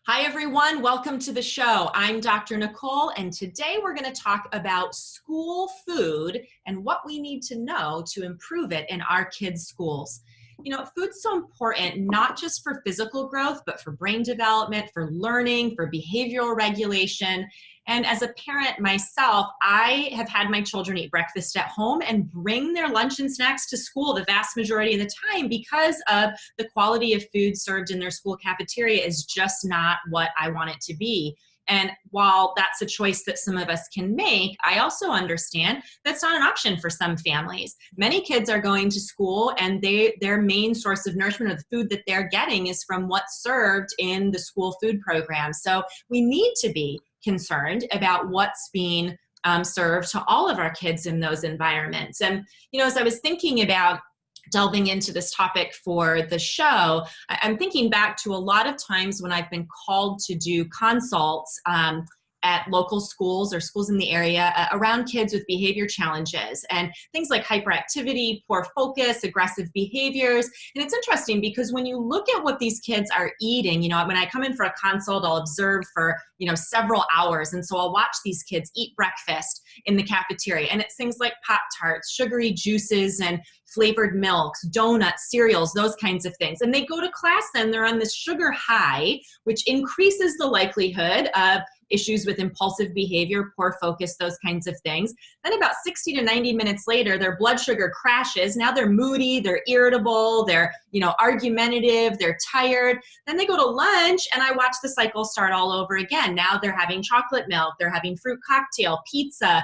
Hi, everyone. Welcome to the show. I'm Dr. Nicole, and today we're going to talk about school food and what we need to know to improve it in our kids' schools. You know, food's so important, not just for physical growth, but for brain development, for learning, for behavioral regulation. And as a parent myself, I have had my children eat breakfast at home and bring their lunch and snacks to school the vast majority of the time because of the quality of food served in their school cafeteria is just not what I want it to be. And while that's a choice that some of us can make, I also understand that's not an option for some families. Many kids are going to school and their main source of nourishment or the food that they're getting is from what's served in the school food program. So we need to be concerned about what's being served to all of our kids in those environments. And, you know, as I was thinking about delving into this topic for the show, I'm thinking back to a lot of times when I've been called to do consults at local schools or schools in the area around kids with behavior challenges and things like hyperactivity, poor focus, aggressive behaviors. And it's interesting because when you look at what these kids are eating, you know, when I come in for a consult, I'll observe for, you know, several hours. And so I'll watch these kids eat breakfast in the cafeteria. And it's things like Pop-Tarts, sugary juices, and flavored milks, donuts, cereals, those kinds of things. And they go to class then, they're on this sugar high, which increases the likelihood of issues with impulsive behavior, poor focus, those kinds of things. Then about 60 to 90 minutes later, their blood sugar crashes. Now they're moody, they're irritable, they're, you know, argumentative, they're tired. Then they go to lunch and I watch the cycle start all over again. Now they're having chocolate milk, they're having fruit cocktail, pizza,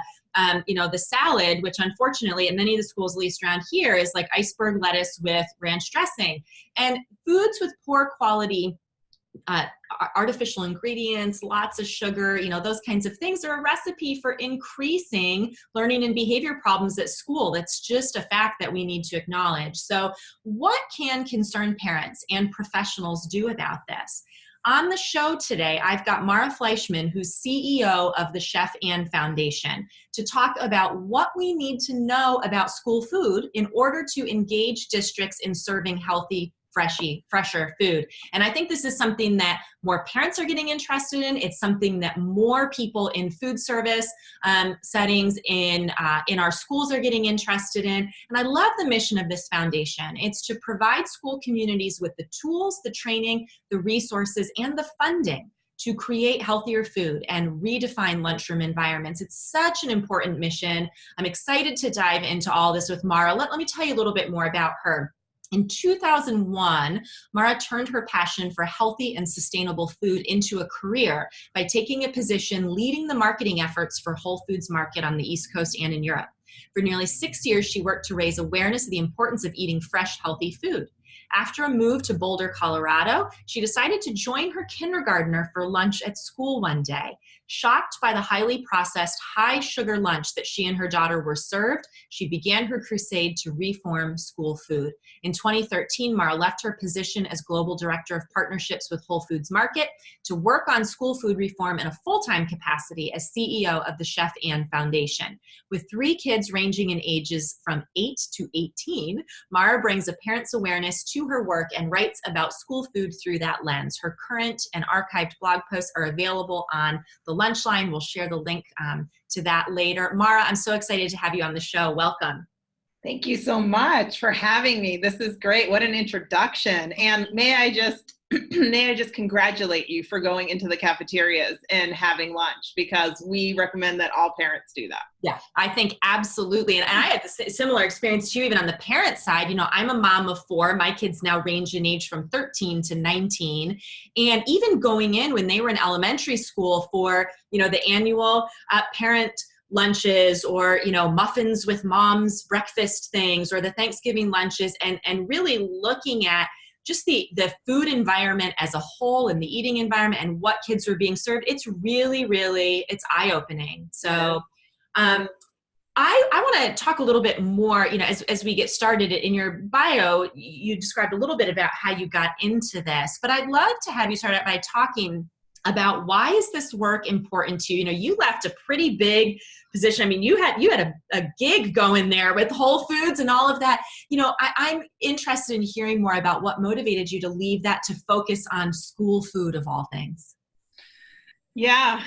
you know, the salad, which unfortunately in many of the schools, at least around here, is like iceberg lettuce with ranch dressing. And foods with poor quality artificial ingredients, lots of sugar, you know, those kinds of things are a recipe for increasing learning and behavior problems at school. That's just a fact that we need to acknowledge. So what can concerned parents and professionals do about this? On the show today, I've got Mara Fleishman, who's CEO of the Chef Ann Foundation, to talk about what we need to know about school food in order to engage districts in serving healthy, fresher food. And I think this is something that more parents are getting interested in. It's something that more people in food service settings in our schools are getting interested in. And I love the mission of this foundation. It's to provide school communities with the tools, the training, the resources, and the funding to create healthier food and redefine lunchroom environments. It's such an important mission. I'm excited to dive into all this with Mara. Let me tell you a little bit more about her. In 2001, Mara turned her passion for healthy and sustainable food into a career by taking a position leading the marketing efforts for Whole Foods Market on the East Coast and in Europe. For nearly 6 years, she worked to raise awareness of the importance of eating fresh, healthy food. After a move to Boulder, Colorado, she decided to join her kindergartner for lunch at school one day. Shocked by the highly processed, high-sugar lunch that she and her daughter were served, she began her crusade to reform school food. In 2013, Mara left her position as Global Director of Partnerships with Whole Foods Market to work on school food reform in a full-time capacity as CEO of the Chef Ann Foundation. With 3 kids ranging in ages from 8 to 18, Mara brings a parent's awareness to her work and writes about school food through that lens. Her current and archived blog posts are available on the Lunchline. We'll share the link to that later. Mara, I'm so excited to have you on the show. Welcome. Thank you so much for having me. This is great. What an introduction. And may I just congratulate you for going into the cafeterias and having lunch, because we recommend that all parents do that. Yeah, I think absolutely. And I had a similar experience too, even on the parent side. You know, I'm a mom of 4. My kids now range in age from 13 to 19. And even going in when they were in elementary school for, you know, the annual parent lunches or, you know, muffins with mom's breakfast things or the Thanksgiving lunches, and really looking at just the food environment as a whole and the eating environment and what kids were being served, it's really, really, it's eye-opening. So I want to talk a little bit more, you know, as we get started. In your bio, you described a little bit about how you got into this, but I'd love to have you start out by talking about why is this work important to you? You know, you left a pretty big position. I mean, you had a gig going there with Whole Foods and all of that. You know, I'm interested in hearing more about what motivated you to leave that to focus on school food of all things. Yeah,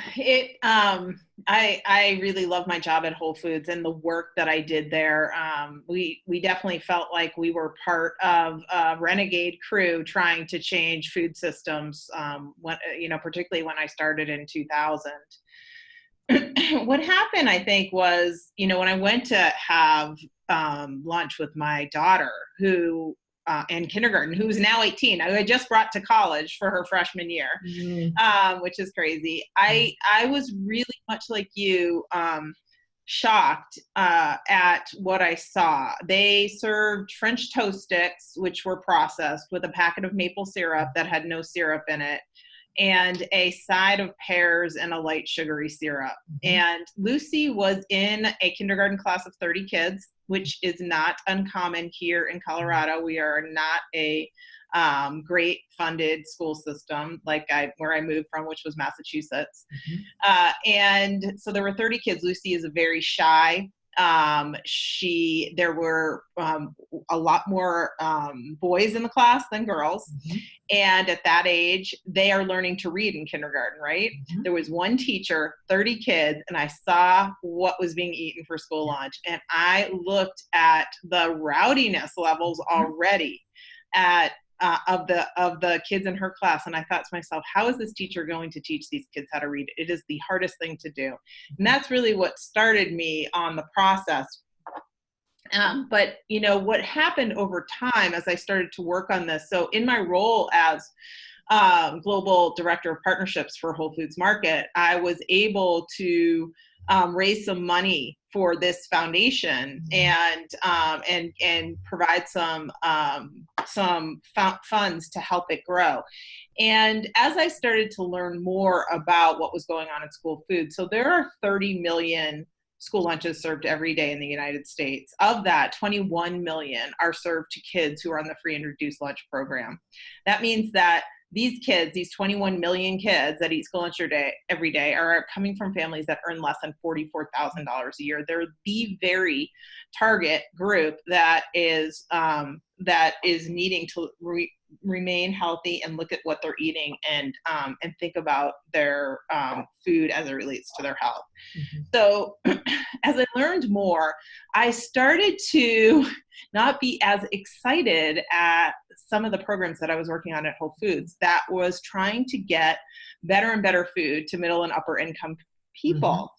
I really love my job at Whole Foods and the work that I did there. We definitely felt like we were part of a renegade crew trying to change food systems. Particularly when I started in 2000. What happened, I think, was, when I went to have lunch with my daughter, who in kindergarten, who's now 18, I had just brought to college for her freshman year, which is crazy. I was really much like you, shocked at what I saw. They served French toast sticks, which were processed, with a packet of maple syrup that had no syrup in it, and a side of pears and a light sugary syrup. And Lucy was in a kindergarten class of 30 kids, which is not uncommon here in Colorado. We are not a great funded school system like where I moved from, which was Massachusetts. And so there were 30 kids. Lucy is a very shy. There were a lot more boys in the class than girls. And at that age, they are learning to read in kindergarten, right? There was one teacher, 30 kids, and I saw what was being eaten for school lunch. And I looked at the rowdiness levels already of the kids in her class. And I thought to myself, how is this teacher going to teach these kids how to read? It is the hardest thing to do. And that's really what started me on the process. But what happened over time as I started to work on this, so in my role as global director of partnerships for Whole Foods Market, I was able to raise some money for this foundation and provide some funds to help it grow. And as I started to learn more about what was going on in school food, so there are 30 million school lunches served every day in the United States. Of that, 21 million are served to kids who are on the free and reduced lunch program. That means that these kids, these 21 million kids that eat school lunch every day, are coming from families that earn less than $44,000 a year. They're the very target group that is needing to remain healthy and look at what they're eating and think about their food as it relates to their health. So as I learned more, I started to not be as excited at some of the programs that I was working on at Whole Foods that was trying to get better and better food to middle and upper income people.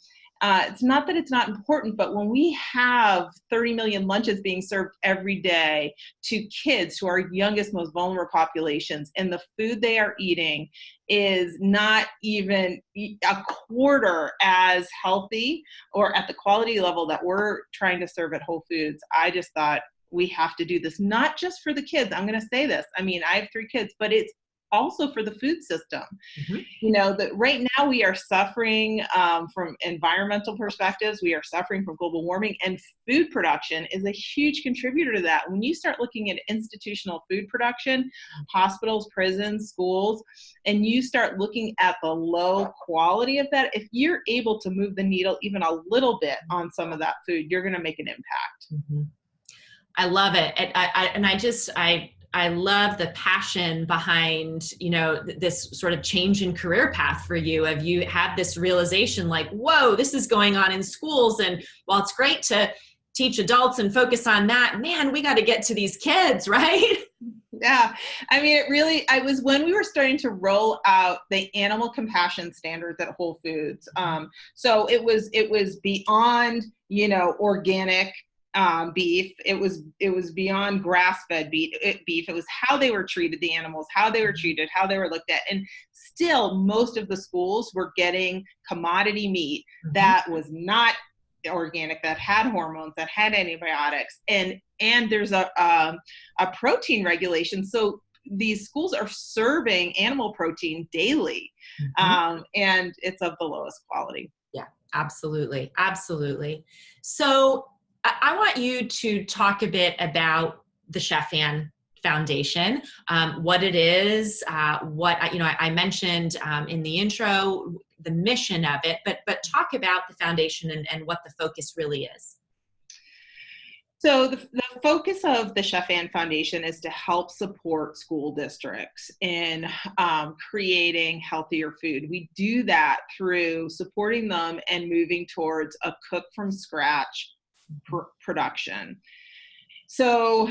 It's not that it's not important, but when we have 30 million lunches being served every day to kids who are youngest, most vulnerable populations, and the food they are eating is not even a quarter as healthy or at the quality level that we're trying to serve at Whole Foods, I just thought we have to do this, not just for the kids. I'm going to say this. I mean, I have 3 kids, but it's also for the food system. That right now we are suffering from environmental perspectives. We are suffering from global warming, and food production is a huge contributor to that. When you start looking at institutional food production, hospitals, prisons, schools, and you start looking at the low quality of that, if you're able to move the needle even a little bit on some of that food, you're going to make an impact. I love it. I love the passion behind, this sort of change in career path for you. Have you had this realization like, whoa, this is going on in schools. And while it's great to teach adults and focus on that, man, we got to get to these kids, right? Yeah. I mean, I was when we were starting to roll out the animal compassion standards at Whole Foods. So it was beyond, organic beef. It was beyond grass-fed beef. It was how they were treated, the animals, how they were treated, how they were looked at. And still, most of the schools were getting commodity meat that was not organic, that had hormones, that had antibiotics. And there's a protein regulation. So these schools are serving animal protein daily, and it's of the lowest quality. Yeah, absolutely. Absolutely. So I want you to talk a bit about the Chef Ann Foundation, what it is, I mentioned in the intro, the mission of it, but talk about the foundation and what the focus really is. So the focus of the Chef Ann Foundation is to help support school districts in creating healthier food. We do that through supporting them and moving towards a cook from scratch production. So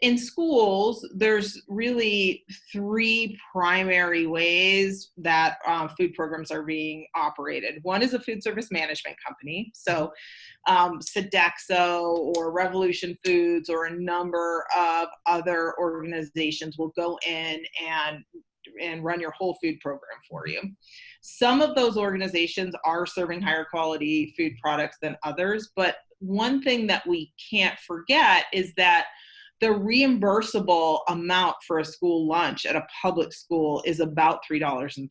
in schools, there's really three primary ways that food programs are being operated. One is a food service management company. So Sodexo or Revolution Foods or a number of other organizations will go in and run your whole food program for you. Some of those organizations are serving higher quality food products than others, but one thing that we can't forget is that the reimbursable amount for a school lunch at a public school is about $3.30.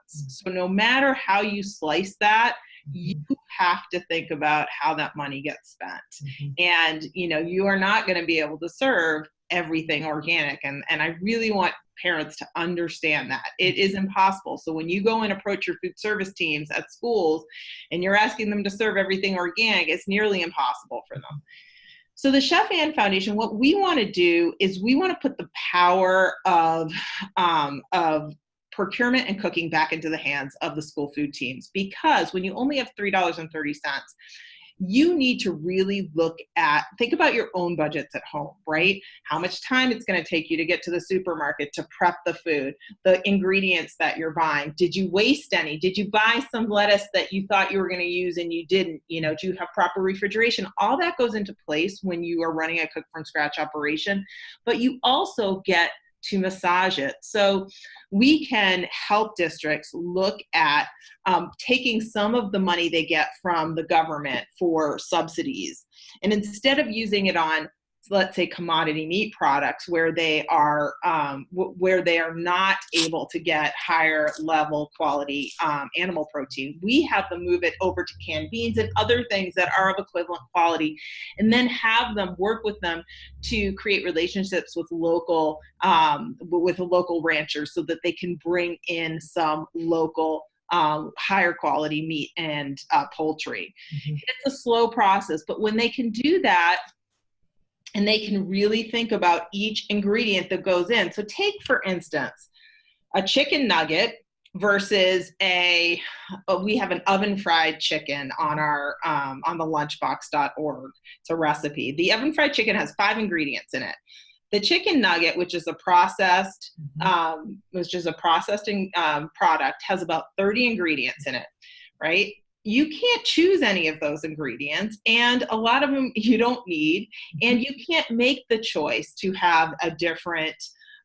So no matter how you slice that, you have to think about how that money gets spent. And, you are not going to be able to serve everything organic. And I really want parents to understand that it is impossible. So when you go and approach your food service teams at schools and you're asking them to serve everything organic, it's nearly impossible for them. So the Chef Ann Foundation, what we want to do is we want to put the power of procurement and cooking back into the hands of the school food teams, because when you only have $3.30, you need to really think about your own budgets at home, right? How much time it's going to take you to get to the supermarket to prep the food, the ingredients that you're buying. Did you waste any? Did you buy some lettuce that you thought you were going to use and you didn't? Do you have proper refrigeration? All that goes into place when you are running a cook from scratch operation, but you also get to massage it. So we can help districts look at taking some of the money they get from the government for subsidies, and instead of using it on, let's say, commodity meat products where they are not able to get higher level quality animal protein, we have them move it over to canned beans and other things that are of equivalent quality, and then have them work with them to create relationships with local ranchers so that they can bring in some local higher quality meat and poultry. It's a slow process, but when they can do that, and they can really think about each ingredient that goes in. So take, for instance, a chicken nugget versus we have an oven fried chicken on our on the lunchbox.org. It's a recipe. The oven fried chicken has 5 ingredients in it. The chicken nugget, which is a processed product, has about 30 ingredients in it, right? You can't choose any of those ingredients, and a lot of them you don't need, and you can't make the choice to have a different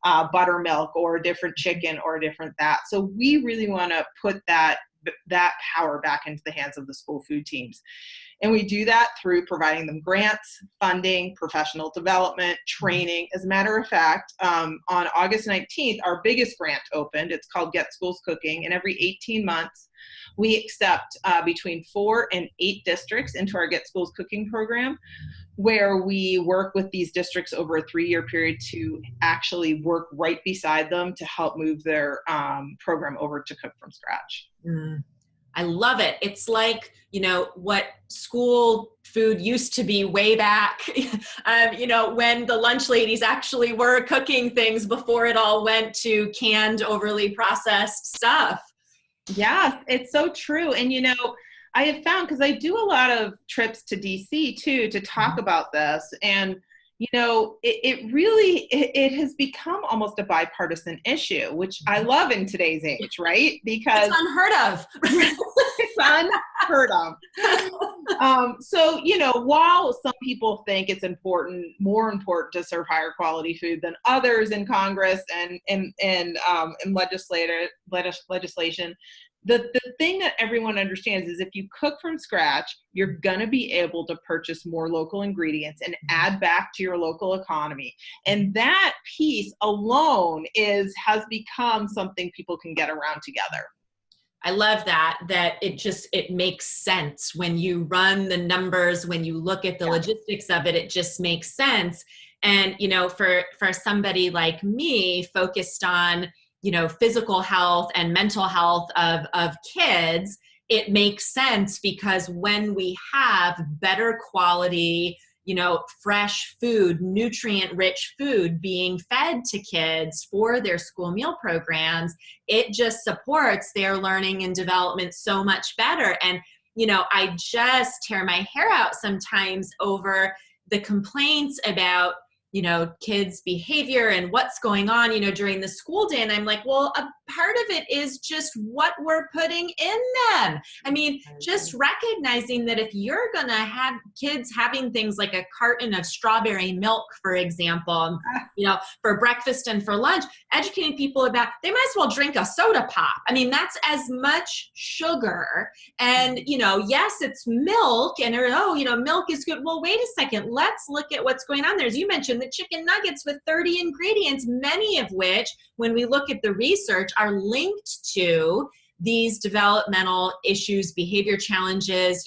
buttermilk or a different chicken or a different that. So we really want to put that power back into the hands of the school food teams. And we do that through providing them grants, funding, professional development, training. As a matter of fact, on August 19th, our biggest grant opened. It's called Get Schools Cooking. And every 18 months, we accept between 4 and 8 districts into our Get Schools Cooking program, where we work with these districts over a 3-year period to actually work right beside them to help move their program over to cook from scratch. I love it. It's like, what school food used to be way back, when the lunch ladies actually were cooking things before it all went to canned, overly processed stuff. Yes, it's so true. And, I have found, because I do a lot of trips to DC too, to talk about this, and it has become almost a bipartisan issue, which I love in today's age, right? Because it's unheard of. It's unheard of. So, while some people think it's more important to serve higher quality food than others in Congress and in legislation, the thing that everyone understands is if you cook from scratch, you're going to be able to purchase more local ingredients and add back to your local economy. And that piece alone has become something people can get around together. I love that it makes sense when you run the numbers, when you look at the logistics of it, it just makes sense. And, for somebody like me focused on, physical health and mental health of kids, it makes sense because when we have better quality, fresh food, nutrient-rich food being fed to kids for their school meal programs, it just supports their learning and development so much better. And, I just tear my hair out sometimes over the complaints about, kids' behavior and what's going on, during the school day. And I'm like, well, a part of it is just what we're putting in them. I mean, just recognizing that if you're going to have kids having things like a carton of strawberry milk, for example, for breakfast and for lunch, educating people about, they might as well drink a soda pop. I mean, that's as much sugar. And, yes, it's milk and, milk is good. Well, wait a second. Let's look at what's going on there. As you mentioned, the chicken nuggets with 30 ingredients, many of which, when we look at the research, are linked to these developmental issues, behavior challenges,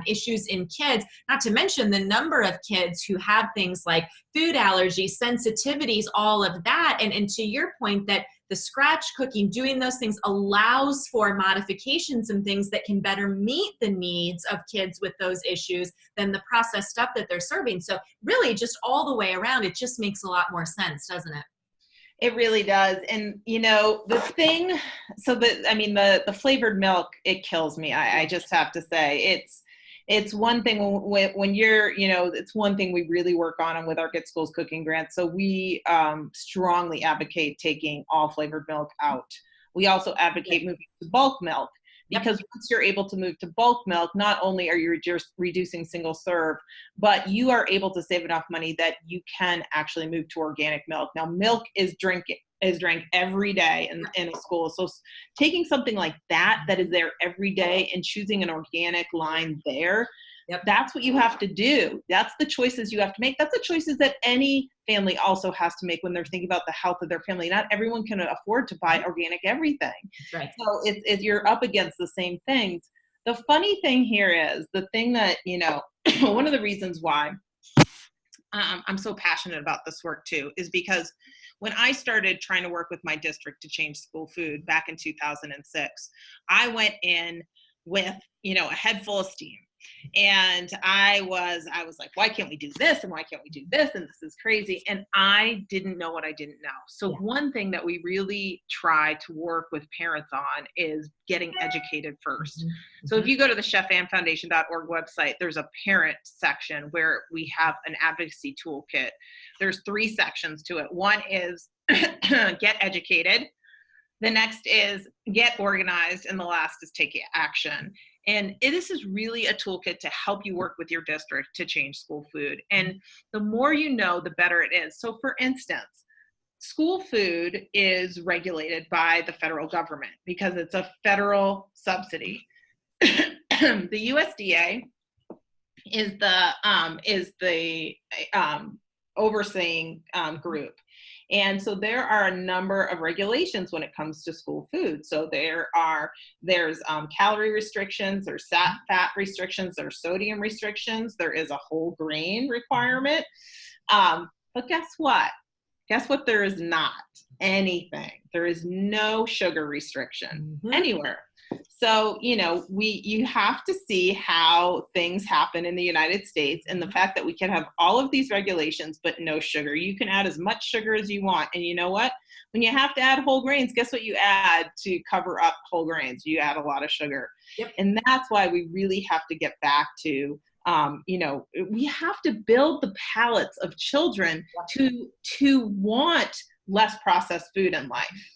issues in kids, not to mention the number of kids who have things like food allergies, sensitivities, all of that. And to your point that the scratch cooking, doing those things allows for modifications and things that can better meet the needs of kids with those issues than the processed stuff that they're serving. So really just all the way around, it just makes a lot more sense, doesn't it? It really does. And, the thing, the flavored milk, it kills me. I just have to say it's one thing when you're, it's one thing we really work on with our Get Schools Cooking Grant. So we strongly advocate taking all flavored milk out. We also advocate moving to bulk milk. Because once you're able to move to bulk milk, not only are you just reducing single serve, but you are able to save enough money that you can actually move to organic milk. Now, milk is drank every day in a school. So taking something like that is there every day and choosing an organic line there, that's what you have to do. That's the choices you have to make. That's the choices that any family also has to make when they're thinking about the health of their family. Not everyone can afford to buy organic everything. Right. So you're up against the same things. The funny thing here is the thing that, one of the reasons why I'm so passionate about this work too, is because when I started trying to work with my district to change school food back in 2006, I went in with, a head full of steam. And I was like, why can't we do this? And why can't we do this? And this is crazy. And I didn't know what I didn't know. So one thing that we really try to work with parents on is getting educated first. Mm-hmm. So if you go to the chefandfoundation.org website, there's a parent section where we have an advocacy toolkit. There's 3 sections to it. One is get educated. The next is get organized. And the last is take action. And this is really a toolkit to help you work with your district to change school food. And the more you know, the better it is. So for instance, school food is regulated by the federal government because it's a federal subsidy. The USDA is the overseeing group. And so there are a number of regulations when it comes to school food. So there's calorie restrictions, there's fat restrictions, there's sodium restrictions, there is a whole grain requirement. But guess what? Guess what? There is not anything. There is no sugar restriction anywhere. So, you have to see how things happen in the United States, and the fact that we can have all of these regulations, but no sugar. You can add as much sugar as you want. And you know what? When you have to add whole grains, guess what you add to cover up whole grains? You add a lot of sugar. Yep. And that's why we really have to get back to, we have to build the palates of children to want less processed food in life.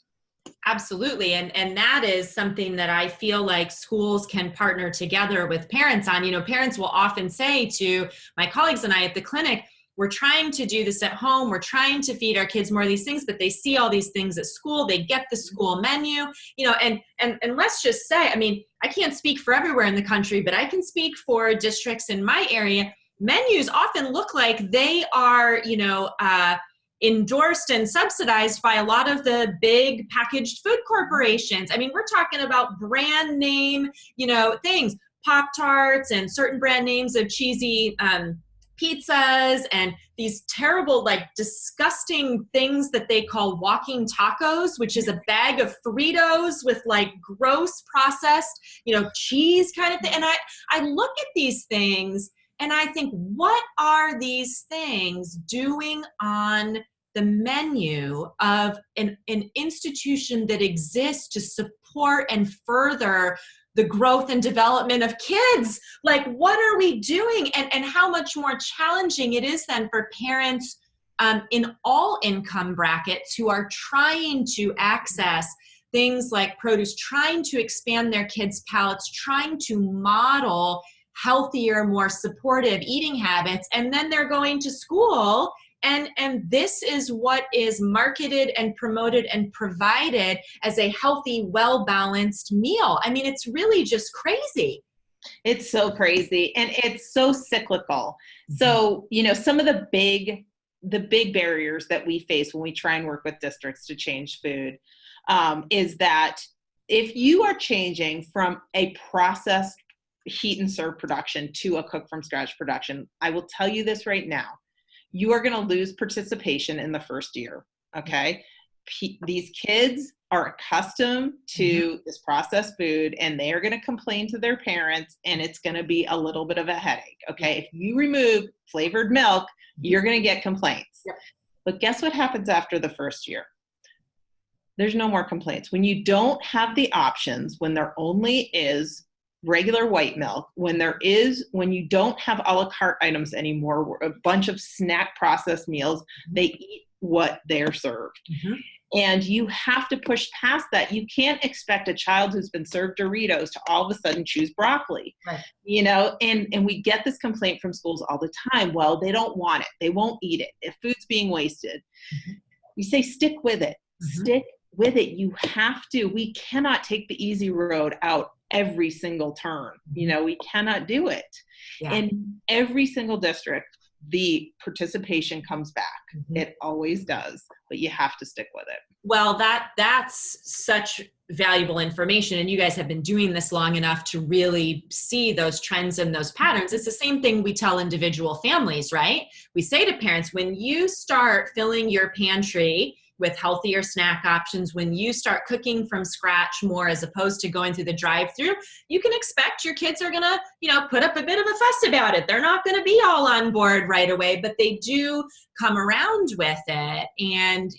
Absolutely. And that is something that I feel like schools can partner together with parents on. Parents will often say to my colleagues and I at the clinic, we're trying to do this at home. We're trying to feed our kids more of these things, but they see all these things at school. They get the school menu, and let's just say, I can't speak for everywhere in the country, but I can speak for districts in my area. Menus often look like they are, endorsed and subsidized by a lot of the big packaged food corporations. We're talking about brand name, things, Pop-Tarts and certain brand names of cheesy pizzas and these terrible, like disgusting things that they call walking tacos, which is a bag of Fritos with like gross processed, cheese kind of thing. And I look at these things and I think, what are these things doing on the menu of an institution that exists to support and further the growth and development of kids? Like, what are we doing? And how much more challenging it is then for parents in all income brackets who are trying to access things like produce, trying to expand their kids' palates, trying to model healthier, more supportive eating habits, and then they're going to school and this is what is marketed and promoted and provided as a healthy, well-balanced meal. I mean, it's really just crazy. It's so crazy, and it's so cyclical. So, some of the big barriers that we face when we try and work with districts to change food is that if you are changing from a processed heat and serve production to a cook from scratch production, I will tell you this right now, you are going to lose participation in the first year. Okay. These kids are accustomed to this processed food, and they are going to complain to their parents, and it's going to be a little bit of a headache. Okay. If you remove flavored milk, you're going to get complaints. Yep. But guess what happens after the first year? There's no more complaints. When you don't have the options, when there only is regular white milk, when you don't have a la carte items anymore, a bunch of snack processed meals, they eat what they're served. And you have to push past that. You can't expect a child who's been served Doritos to all of a sudden choose broccoli, right. And we get this complaint from schools all the time. Well, they don't want it. They won't eat it. If food's being wasted, you say, stick with it. Stick with it. You have to. We cannot take the easy road out every single turn. We cannot do it. Yeah. In every single district, the participation comes back. It always does, but you have to stick with it. Well, that's such valuable information. And you guys have been doing this long enough to really see those trends and those patterns. It's the same thing we tell individual families, right? We say to parents, when you start filling your pantry with healthier snack options, when you start cooking from scratch more as opposed to going through the drive-through, you can expect your kids are gonna, put up a bit of a fuss about it. They're not gonna be all on board right away, but they do come around with it. And,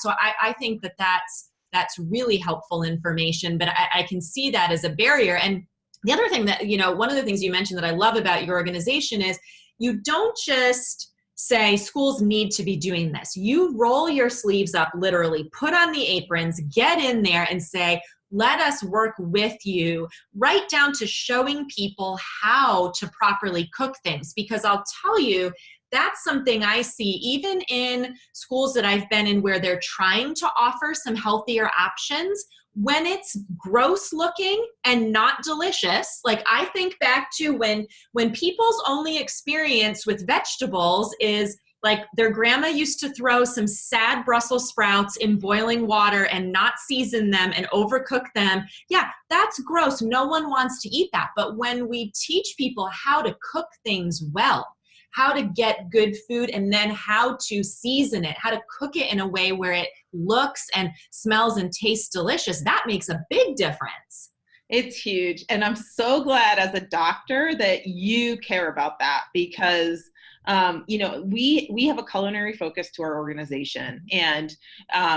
so I think that's really helpful information, but I can see that as a barrier. And the other thing that, one of the things you mentioned that I love about your organization is you don't just say schools need to be doing this. You roll your sleeves up, literally, put on the aprons, get in there and say, let us work with you, right down to showing people how to properly cook things. Because I'll tell you, that's something I see even in schools that I've been in where they're trying to offer some healthier options. When it's gross looking and not delicious, like I think back to when people's only experience with vegetables is like their grandma used to throw some sad Brussels sprouts in boiling water and not season them and overcook them. Yeah, that's gross. No one wants to eat that. But when we teach people how to cook things well, how to get good food, and then how to season it, how to cook it in a way where it looks and smells and tastes delicious, that makes a big difference. It's huge. And I'm so glad as a doctor that you care about that, because we have a culinary focus to our organization, and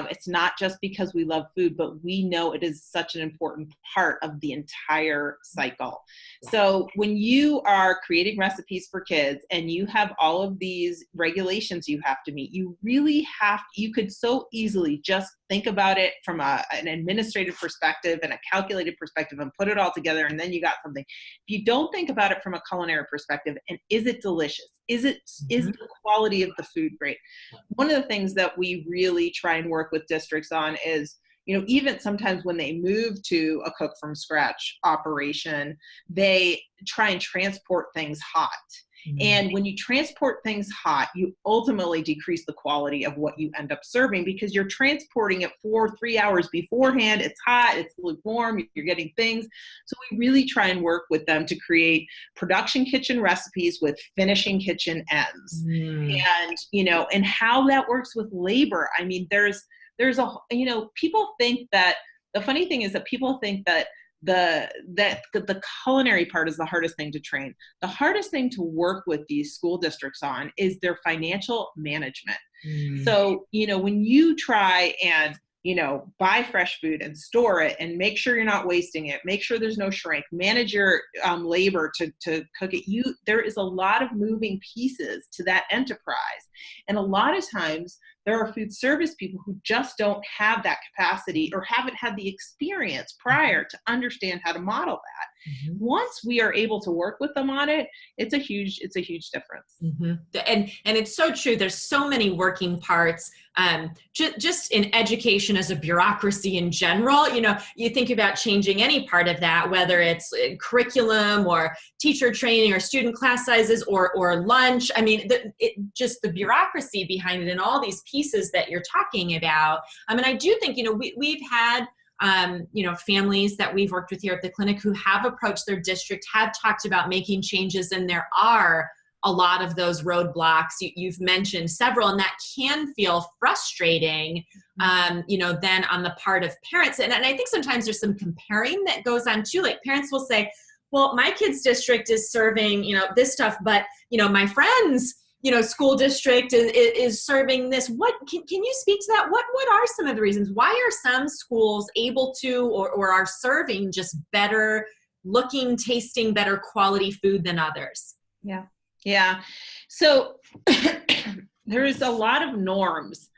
it's not just because we love food, but we know it is such an important part of the entire cycle. So when you are creating recipes for kids and you have all of these regulations you have to meet, you could so easily just think about it from an administrative perspective and a calculated perspective and put it all together, and then you got something. If you don't think about it from a culinary perspective, and is it delicious? Is the quality of the food great? One of the things that we really try and work with districts on is, even sometimes when they move to a cook from scratch operation, they try and transport things hot. And when you transport things hot, you ultimately decrease the quality of what you end up serving because you're transporting it for 3 hours beforehand. It's hot, it's lukewarm, you're getting things. So we really try and work with them to create production kitchen recipes with finishing kitchen ends. And, and how that works with labor. I mean, there's people think that the funny thing is that people think that the culinary part is the hardest thing to train. The hardest thing to work with these school districts on is their financial management. So, when you try and, buy fresh food and store it and make sure you're not wasting it, make sure there's no shrink, manage your labor to cook it. There is a lot of moving pieces to that enterprise. And a lot of times there are food service people who just don't have that capacity or haven't had the experience prior to understand how to model that. Once we are able to work with them on it, it's a huge difference. And it's so true. There's so many working parts, just in education as a bureaucracy in general. You think about changing any part of that, whether it's curriculum or teacher training or student class sizes or lunch. I mean, just the bureaucracy behind it and all these pieces that you're talking about. I mean, I do think, we've had families that we've worked with here at the clinic who have approached their district, have talked about making changes, and there are a lot of those roadblocks. You've mentioned several, and that can feel frustrating, then on the part of parents. And I think sometimes there's some comparing that goes on too. Like parents will say, well, my kid's district is serving, this stuff, but, my friend's school district is serving this. What can you speak to that? What are some of the reasons? Why are some schools able to or are serving just better looking, tasting, better quality food than others? Yeah. So there is a lot of norms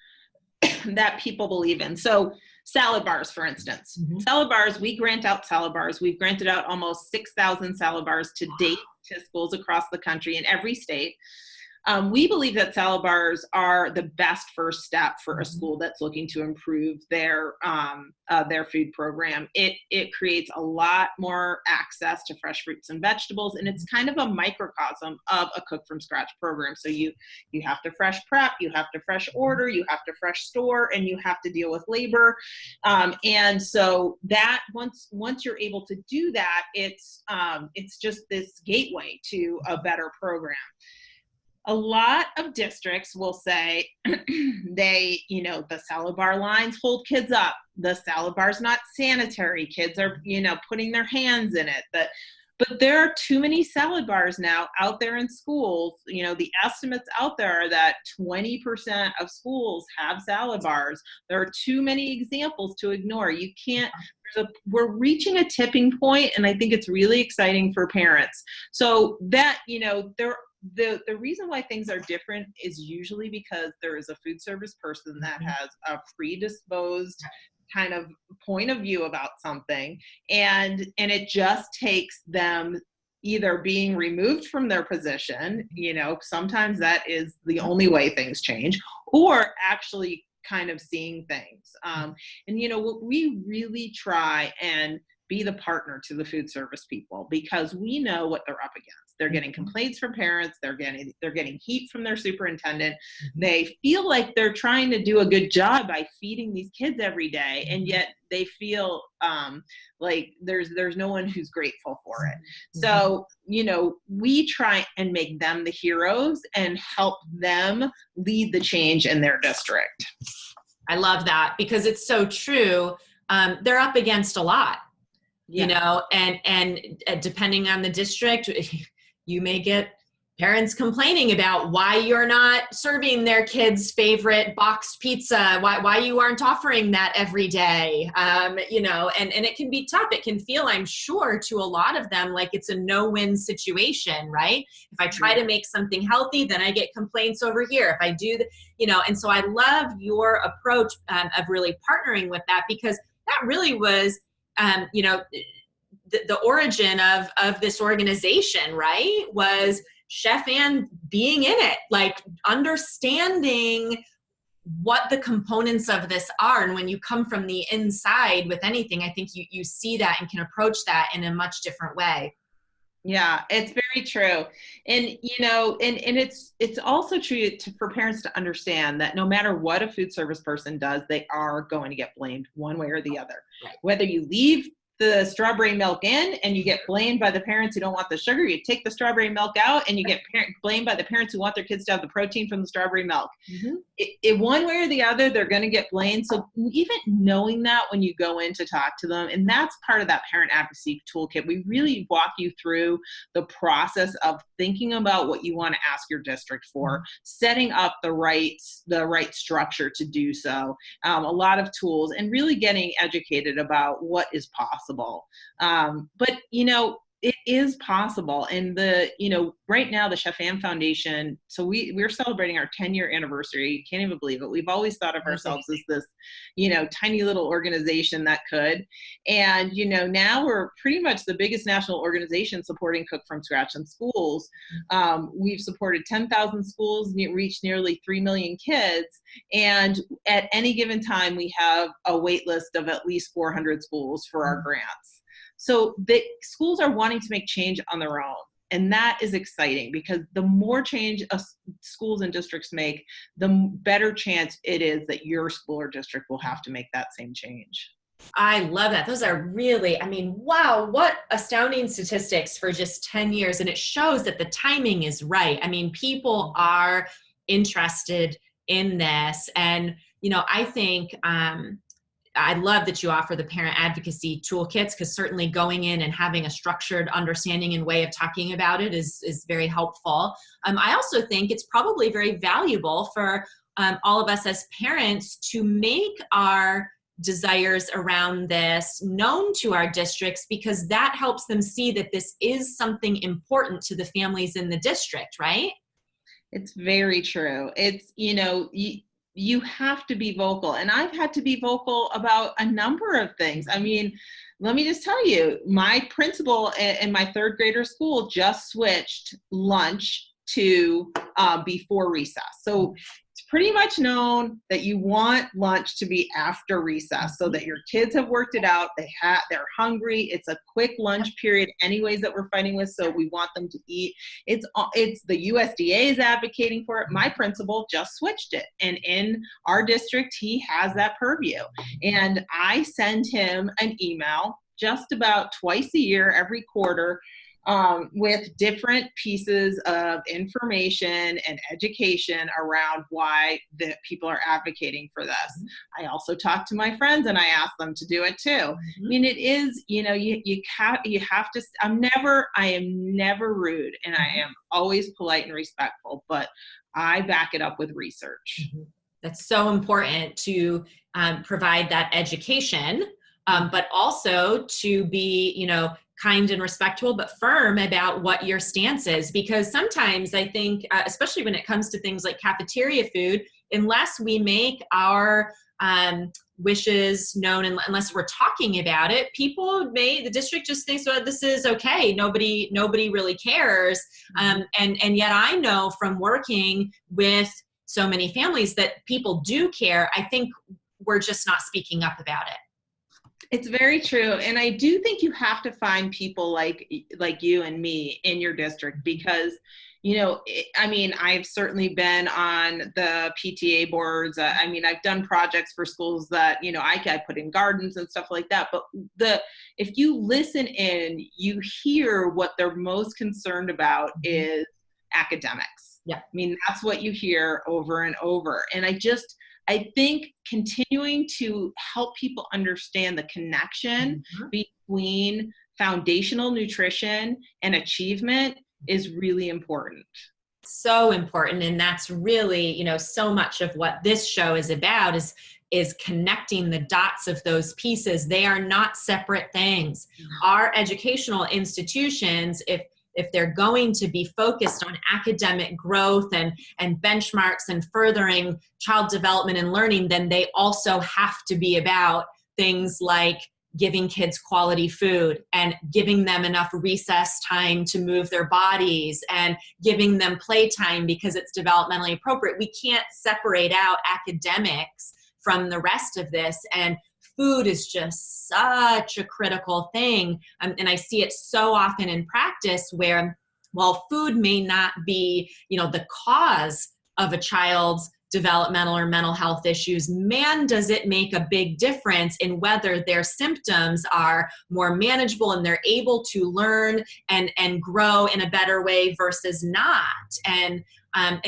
that people believe in. So salad bars, for instance. Salad bars, we grant out salad bars. We've granted out almost 6,000 salad bars to date to schools across the country in every state. We believe that salad bars are the best first step for a school that's looking to improve their food program. It creates a lot more access to fresh fruits and vegetables, and it's kind of a microcosm of a cook from scratch program. So you have to fresh prep, you have to fresh order, you have to fresh store, and you have to deal with labor. And so that once you're able to do that, it's just this gateway to a better program. A lot of districts will say the salad bar lines hold kids up. The salad bar's not sanitary. Kids are, putting their hands in it. But there are too many salad bars now out there in schools. The estimates out there are that 20% of schools have salad bars. There are too many examples to ignore. You can't. We're reaching a tipping point, and I think it's really exciting for parents. So that, the reason why things are different is usually because there is a food service person that has a predisposed kind of point of view about something, and it just takes them either being removed from their position, sometimes that is the only way things change, or actually kind of seeing things. We really try and be the partner to the food service people because we know what they're up against. They're getting complaints from parents. They're getting heat from their superintendent. They feel like they're trying to do a good job by feeding these kids every day, and yet they feel like there's no one who's grateful for it. So we try and make them the heroes and help them lead the change in their district. I love that because it's so true. They're up against a lot. And depending on the district, you may get parents complaining about why you're not serving their kids' favorite boxed pizza, why you aren't offering that every day, and it can be tough. It can feel, I'm sure, to a lot of them like it's a no-win situation, right? If I try to make something healthy, then I get complaints over here. If I do, and so I love your approach of really partnering with that because that really was the origin of this organization, right? Was Chef Ann being in it, like understanding what the components of this are. And when you come from the inside with anything, I think you see that and can approach that in a much different way. Yeah, it's very true. And and it's also true for parents to understand that no matter what a food service person does, they are going to get blamed one way or the other. Right. Whether you leave the strawberry milk in and you get blamed by the parents who don't want the sugar, you take the strawberry milk out and you get blamed by the parents who want their kids to have the protein from the strawberry milk. Mm-hmm. One way or the other, they're going to get blamed. So even knowing that when you go in to talk to them, and that's part of that parent advocacy toolkit, we really walk you through the process of thinking about what you want to ask your district for, setting up the right structure to do so, a lot of tools, and really getting educated about what is possible. But it is possible. And right now the Chef Am Foundation, so we're celebrating our 10-year anniversary. Can't even believe it. We've always thought of ourselves as this, tiny little organization that could. And, now we're pretty much the biggest national organization supporting Cook from Scratch in schools. We've supported 10,000 schools, reached nearly 3 million kids. And at any given time, we have a wait list of at least 400 schools for our grants. So the schools are wanting to make change on their own. And that is exciting because the more change schools and districts make, the better chance it is that your school or district will have to make that same change. I love that. Those are really, wow, what astounding statistics for just 10 years. And it shows that the timing is right. People are interested in this. And, I think, I love that you offer the parent advocacy toolkits, because certainly going in and having a structured understanding and way of talking about it is very helpful. I also think it's probably very valuable for all of us as parents to make our desires around this known to our districts, because that helps them see that this is something important to the families in the district, right? It's very true. It's, you have to be vocal. And I've had to be vocal about a number of things. Let me just tell you, my principal in my third grader school just switched lunch to before recess. So it's pretty much known that you want lunch to be after recess so that your kids have worked it out. They're hungry. It's a quick lunch period anyways that we're fighting with. So we want them to eat. It's the USDA is advocating for it. My principal just switched it. And in our district, he has that purview. And I send him an email just about twice a year, every quarter, with different pieces of information and education around why the people are advocating for this. I also talk to my friends and I ask them to do it too. It is, you have to, I am never rude, and I am always polite and respectful, but I back it up with research. That's so important to provide that education, but also to be, kind and respectful, but firm about what your stance is. Because sometimes I think, especially when it comes to things like cafeteria food, unless we make our wishes known, and unless we're talking about it, the district just thinks, well, this is okay. Nobody really cares. And yet I know from working with so many families that people do care. I think we're just not speaking up about it. It's very true. And I do think you have to find people like you and me in your district, because, I've certainly been on the PTA boards. I've done projects for schools that, I put in gardens and stuff like that. But if you listen in, you hear what they're most concerned about is academics. Yeah. That's what you hear over and over. And I think continuing to help people understand the connection between foundational nutrition and achievement is really important. So important. And that's really, so much of what this show is about is connecting the dots of those pieces. They are not separate things. Our educational institutions, if they're going to be focused on academic growth and benchmarks and furthering child development and learning, then they also have to be about things like giving kids quality food and giving them enough recess time to move their bodies and giving them playtime because it's developmentally appropriate. We can't separate out academics from the rest of this. And food is just such a critical thing. And I see it so often in practice where, while food may not be, the cause of a child's developmental or mental health issues, man, does it make a big difference in whether their symptoms are more manageable and they're able to learn and grow in a better way versus not. And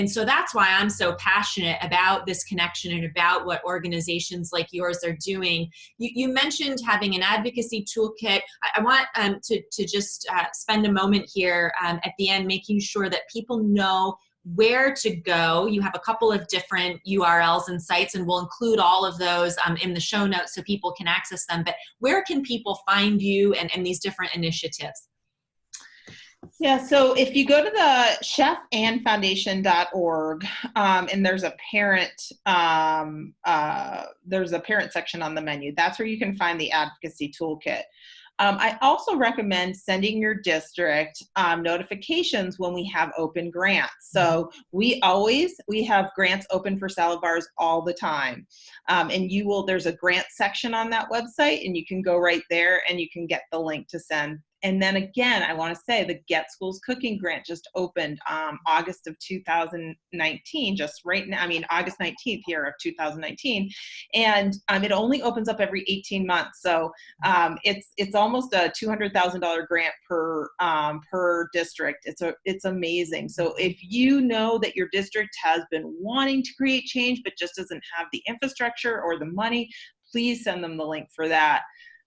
so that's why I'm so passionate about this connection and about what organizations like yours are doing. You mentioned having an advocacy toolkit. I want to just spend a moment here at the end, making sure that people know where to go. You have a couple of different URLs and sites, and we'll include all of those in the show notes so people can access them. But where can people find you and these different initiatives? Yeah, so if you go to the chefandfoundation.org, and there's a parent section on the menu, that's where you can find the advocacy toolkit. I also recommend sending your district notifications when we have open grants. So we have grants open for salad bars all the time. And there's a grant section on that website, and you can go right there and you can get the link to send. And then again, I want to say the Get Schools Cooking Grant just opened August of 2019, just right now, August 19th here of 2019. And it only opens up every 18 months. So it's almost a $200,000 grant per district. It's amazing. So if you know that your district has been wanting to create change, but just doesn't have the infrastructure or the money, please send them the link for that.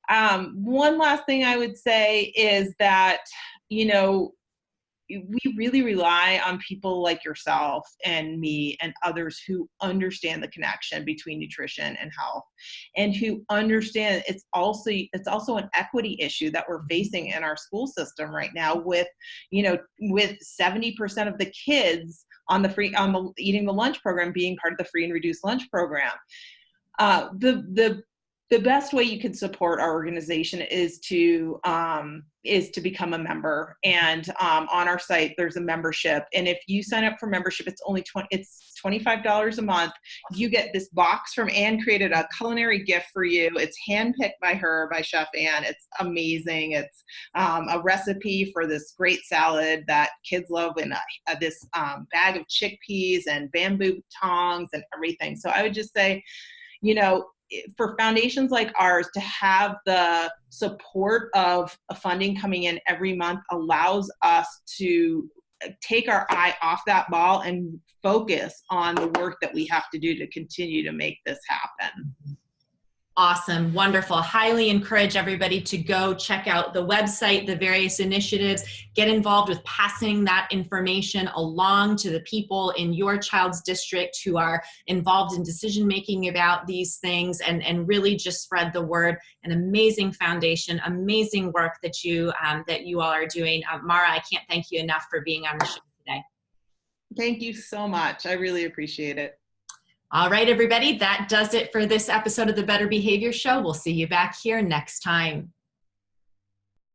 One last thing I would say is that, we really rely on people like yourself and me and others who understand the connection between nutrition and health, and who understand it's also an equity issue that we're facing in our school system right now with 70% of the kids on the eating the lunch program being part of the free and reduced lunch program. The best way you can support our organization is to become a member. And on our site, there's a membership. And if you sign up for membership, it's $25 a month. You get this box from Anne, created a culinary gift for you. It's handpicked by Chef Anne. It's amazing. It's a recipe for this great salad that kids love, in this bag of chickpeas and bamboo tongs and everything. So I would just say, for foundations like ours to have the support of funding coming in every month allows us to take our eye off that ball and focus on the work that we have to do to continue to make this happen. Awesome. Wonderful. Highly encourage everybody to go check out the website, the various initiatives, get involved with passing that information along to the people in your child's district who are involved in decision-making about these things, and really just spread the word. An amazing foundation, amazing work that you all are doing. Mara, I can't thank you enough for being on the show today. Thank you so much. I really appreciate it. All right, everybody, that does it for this episode of the Better Behavior Show. We'll see you back here next time.